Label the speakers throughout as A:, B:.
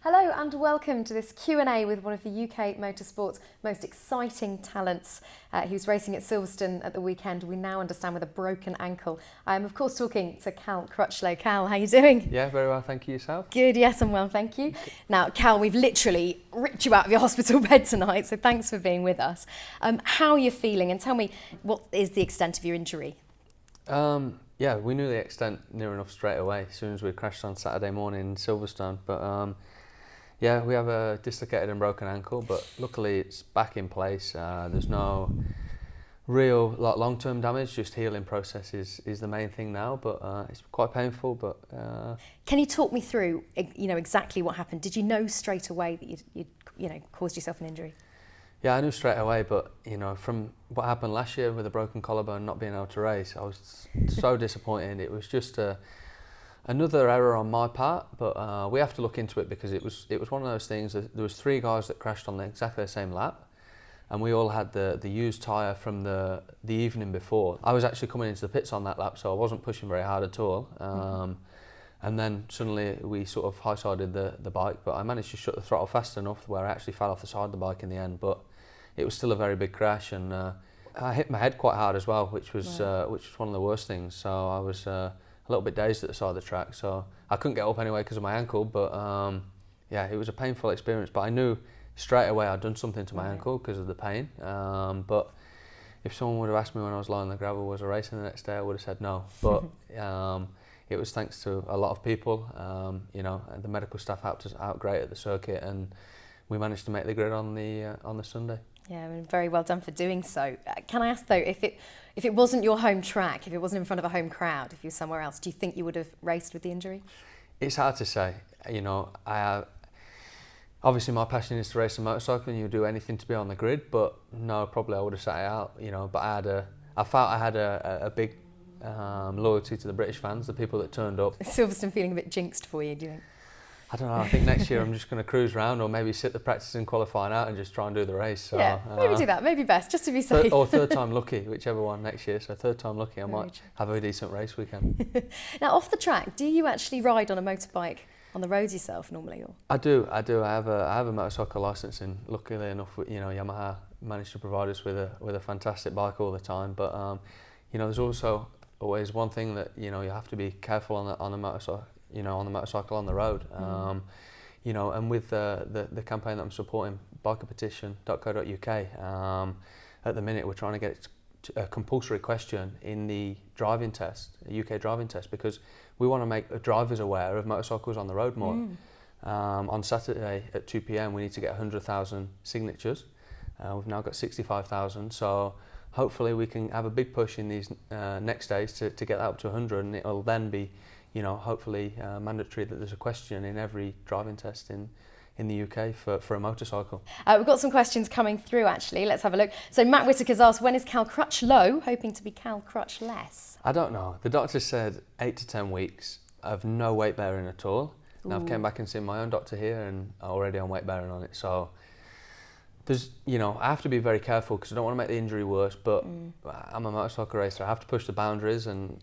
A: Hello and welcome to this Q&A with one of the UK motorsport's most exciting talents. He was racing at Silverstone at the weekend, we now understand, with a broken ankle. I am of course talking to Cal Crutchlow. Cal, how are you doing?
B: Yeah, very well, thank you. Yourself?
A: Good, yes, I'm well, thank you. Now, Cal, we've literally ripped you out of your hospital bed tonight, so thanks for being with us. How are you feeling, and tell me, what is the extent of your injury?
B: Yeah, we knew the extent near enough straight away as soon as we crashed on Saturday morning in Silverstone. But yeah, we have a dislocated and broken ankle, but luckily it's back in place. There's no real long-term damage, just healing process is the main thing now, but it's quite painful. But
A: Can you talk me through, exactly what happened? Did you know straight away that you'd caused yourself an injury?
B: Yeah, I knew straight away, but from what happened last year with a broken collarbone, not being able to race, I was so disappointed. It was just another error on my part, but we have to look into it because it was one of those things. There was 3 guys that crashed on exactly the same lap, and we all had the used tyre from the evening before. I was actually coming into the pits on that lap, so I wasn't pushing very hard at all. And then suddenly we sort of high-sided the bike, but I managed to shut the throttle fast enough where I actually fell off the side of the bike in the end. But it was still a very big crash, and I hit my head quite hard as well, which was one of the worst things. So I was a little bit dazed at the side of the track, so I couldn't get up anyway because of my ankle. But yeah, it was a painful experience. But I knew straight away I'd done something to my ankle because of the pain. But if someone would have asked me when I was lying on the gravel, was I racing the next day, I would have said no. But it was thanks to a lot of people. And the medical staff helped us out great at the circuit, and we managed to make the grid on the Sunday.
A: Yeah, I mean, very well done for doing so. Can I ask though, if it wasn't your home track, if it wasn't in front of a home crowd, if you were somewhere else, do you think you would have raced with the injury?
B: It's hard to say. Obviously my passion is to race a motorcycle, and you do anything to be on the grid. But no, probably I would have sat it out. But I felt I had a big loyalty to the British fans, the people that turned up.
A: Is Silverstone feeling a bit jinxed for you, do you think?
B: I don't know, I think next year I'm just going to cruise around, or maybe sit the practice and qualifying out and just try and do the race. So,
A: yeah, maybe do that, maybe best, just to be safe.
B: Or third time lucky, whichever one next year. So third time lucky, I might have a decent race weekend.
A: Now, off the track, do you actually ride on a motorbike on the roads yourself normally? Or?
B: I do. I have a motorcycle licence, and luckily enough, Yamaha managed to provide us with a fantastic bike all the time. But there's also always one thing that you have to be careful on the motorcycle. On the motorcycle on the road. And with the campaign that I'm supporting, bikerpetition.co.uk, at the minute we're trying to get a compulsory question in the driving test, a UK driving test, because we want to make drivers aware of motorcycles on the road more. On Saturday at 2 p.m. we need to get 100,000 signatures. We've now got 65,000, so hopefully we can have a big push in these next days to get that up to 100, and it'll then be hopefully mandatory that there's a question in every driving test in the UK for a motorcycle.
A: We've got some questions coming through actually, let's have a look. So Matt Whitaker's asked, when is Cal Crutchlow hoping to be Cal Crutchless?
B: I don't know. The doctor said 8 to 10 weeks of no weight bearing at all. Now I've came back and seen my own doctor here, and already on weight bearing on it. So there's, I have to be very careful because I don't want to make the injury worse, but I'm a motorcycle racer. I have to push the boundaries, and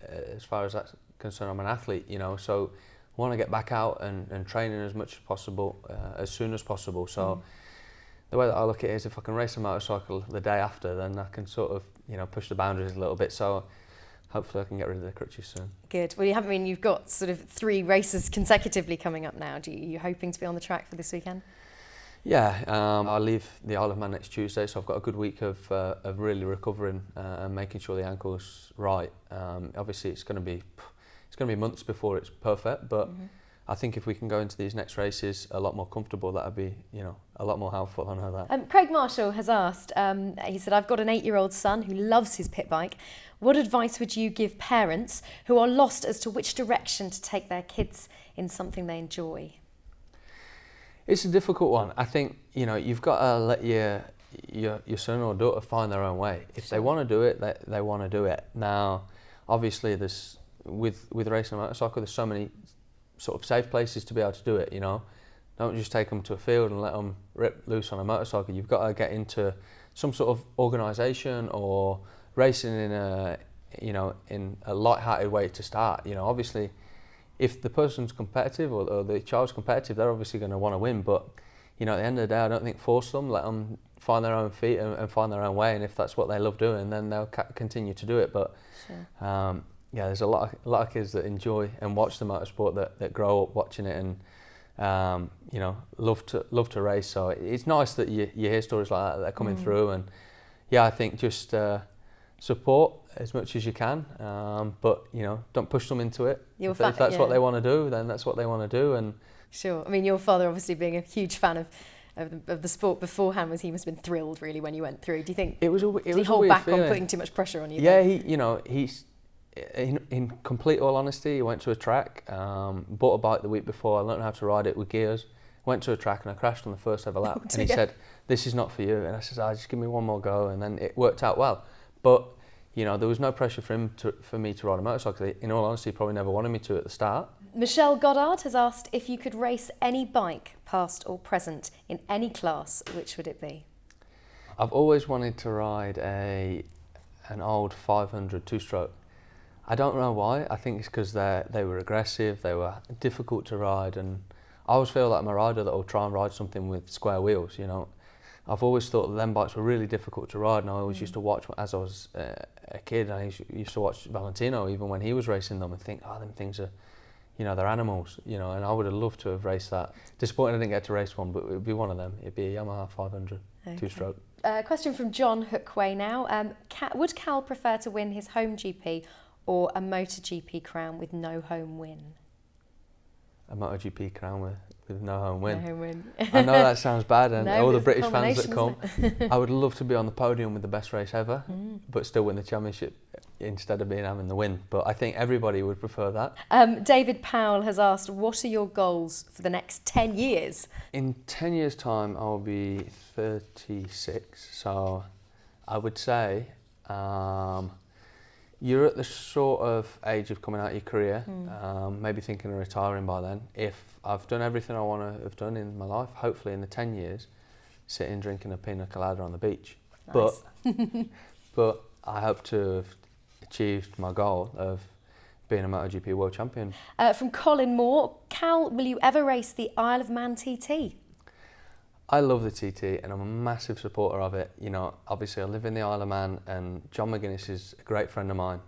B: as far as that's concerned, I'm an athlete, so I want to get back out and training as much as possible, as soon as possible. So the way that I look at it is, if I can race a motorcycle the day after, then I can sort of, push the boundaries a little bit. So hopefully I can get rid of the crutches soon. Good.
A: Well, you've got sort of 3 races consecutively coming up now. Are you hoping to be on the track for this weekend?
B: Yeah, I leave the Isle of Man next Tuesday, so I've got a good week of really recovering and making sure the ankle's right. Obviously it's going to be months before it's perfect, but I think if we can go into these next races a lot more comfortable, that'd be a lot more helpful. I know that.
A: Craig Marshall has asked, he said, I've got an 8-year-old son who loves his pit bike. What advice would you give parents who are lost as to which direction to take their kids in something they enjoy?
B: It's a difficult one. I think you've got to let your son or daughter find their own way. If they want to do it, they want to do it. Now, obviously, there's with racing a motorcycle, there's so many sort of safe places to be able to do it. Don't just take them to a field and let them rip loose on a motorcycle. You've got to get into some sort of organisation or racing in a light-hearted way to start. Obviously, if the person's competitive or the child's competitive, they're obviously going to want to win. But you know, at the end of the day, I don't think force them. Let them find their own feet and find their own way. And if that's what they love doing, then they'll continue to do it. But sure. Yeah, there's a lot of kids that enjoy and watch the motorsport that grow up watching it and you know, love to race. So it's nice that you hear stories like that are coming through. And yeah, I think just support as much as you can, but you know, don't push them into it. If that's what they want to do, then that's what they want to do. And
A: sure. I mean, your father obviously being a huge fan of the sport beforehand, he must have been thrilled really when you went through. Do you think
B: it was
A: did he hold back on putting too much pressure on you?
B: Yeah, he's in complete all honesty, he went to a track, bought a bike the week before. I learned how to ride it with gears. Went to a track and I crashed on the first ever lap. And he said, "This is not for you." And I said, "Just give me one more go." And then it worked out well. But you know, there was no pressure for me to ride a motorcycle. In all honesty, he probably never wanted me to at the start.
A: Michelle Goddard has asked if you could race any bike, past or present, in any class, which would it be?
B: I've always wanted to ride an old 500 two-stroke. I don't know why. I think it's because they were aggressive, they were difficult to ride, and I always feel like I'm a rider that will try and ride something with square wheels, you know. I've always thought that them bikes were really difficult to ride, and I always used to watch, as I was a kid, I used to watch Valentino even when he was racing them and think, oh, them things are, you know, they're animals, you know, and I would have loved to have raced that. Disappointed I didn't get to race one, but it would be one of them. It'd be a Yamaha 500 two-stroke.
A: Question from John Hookway now. Would Cal prefer to win his home GP or a MotoGP crown with no home win?
B: A MotoGP crown with no home win.
A: No home win.
B: I know that sounds bad, and all the British fans that come, I would love to be on the podium with the best race ever, but still win the championship instead of having the win. But I think everybody would prefer that.
A: David Powell has asked, what are your goals for the next 10 years?
B: In 10 years' time, I'll be 36, so I would say you're at the sort of age of coming out of your career, maybe thinking of retiring by then. If I've done everything I want to have done in my life, hopefully in the 10 years, sitting drinking a pina colada on the beach. Nice. But I hope to have achieved my goal of being a MotoGP World Champion.
A: From Colin Moore, Cal, will you ever race the Isle of Man TT?
B: I love the TT and I'm a massive supporter of it. You know, obviously I live in the Isle of Man and John McGuinness is a great friend of mine.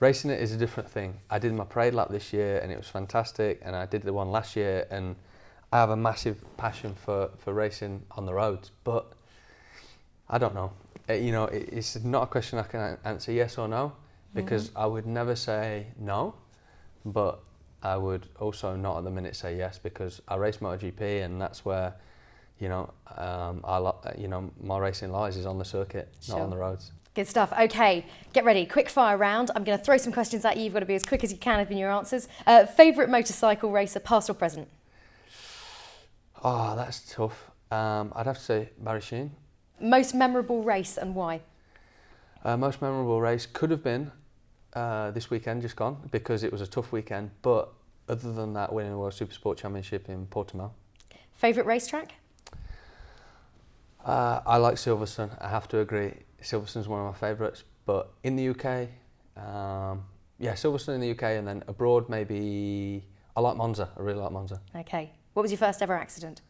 B: Racing it is a different thing. I did my parade lap this year and it was fantastic, and I did the one last year, and I have a massive passion for racing on the roads, but I don't know. You know, it's not a question I can answer yes or no, because I would never say no, but I would also not at the minute say yes, because I race MotoGP and that's where, you know, my racing lies is on the circuit, not on the roads.
A: Good stuff. Okay, get ready. Quick fire round. I'm going to throw some questions at you. You've got to be as quick as you can in your answers. Favourite motorcycle racer, past or present?
B: Oh, that's tough. I'd have to say Barry Sheene.
A: Most memorable race and why?
B: Most memorable race could have been this weekend just gone, because it was a tough weekend, but other than that, winning the World Supersport Championship in Portimao. Favourite racetrack? I like Silverstone, I have to agree. Silverstone's one of my favourites, but in the UK, Silverstone in the UK, and then abroad maybe, I like Monza, I really like Monza. Okay, what was your first ever accident?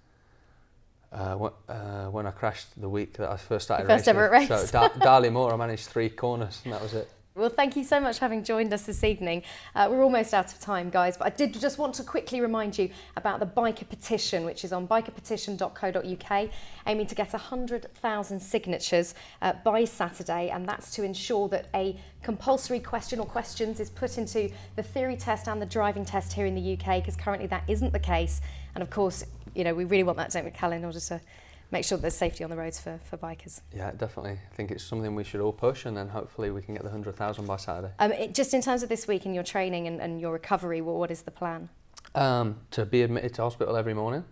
B: When I crashed the week that I first started racing. First ever race. So Darley Moor, I managed 3 corners and that was it. Well, thank you so much for having joined us this evening. We're almost out of time, guys, but I did just want to quickly remind you about the biker petition, which is on bikerpetition.co.uk, aiming to get 100,000 signatures by Saturday, and that's to ensure that a compulsory question or questions is put into the theory test and the driving test here in the UK, because currently that isn't the case. And of course, you know, we really want that, don't we, Cal, in order to make sure there's safety on the roads for bikers. Yeah, definitely. I think it's something we should all push, and then hopefully we can get the 100,000 by Saturday. Just in terms of this week and your training and your recovery, what is the plan? To be admitted to hospital every morning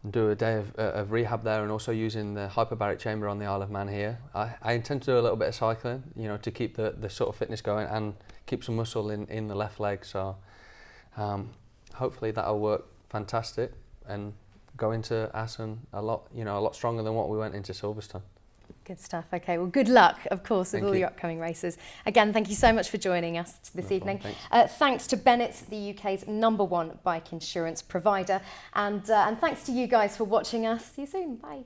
B: and do a day of rehab there, and also using the hyperbaric chamber on the Isle of Man here. I intend to do a little bit of cycling, you know, to keep the sort of fitness going and keep some muscle in the left leg. So hopefully that'll work fantastic and go into Assen a lot stronger than what we went into Silverstone.
A: Good stuff. Okay, well, good luck, of course, with
B: Thank
A: all
B: you.
A: your upcoming races. Again, thank you so much for joining us this
B: No
A: evening.
B: problem, thanks.
A: Thanks to Bennetts, the UK's #1 bike insurance provider, and thanks to you guys for watching us. See you soon. Bye.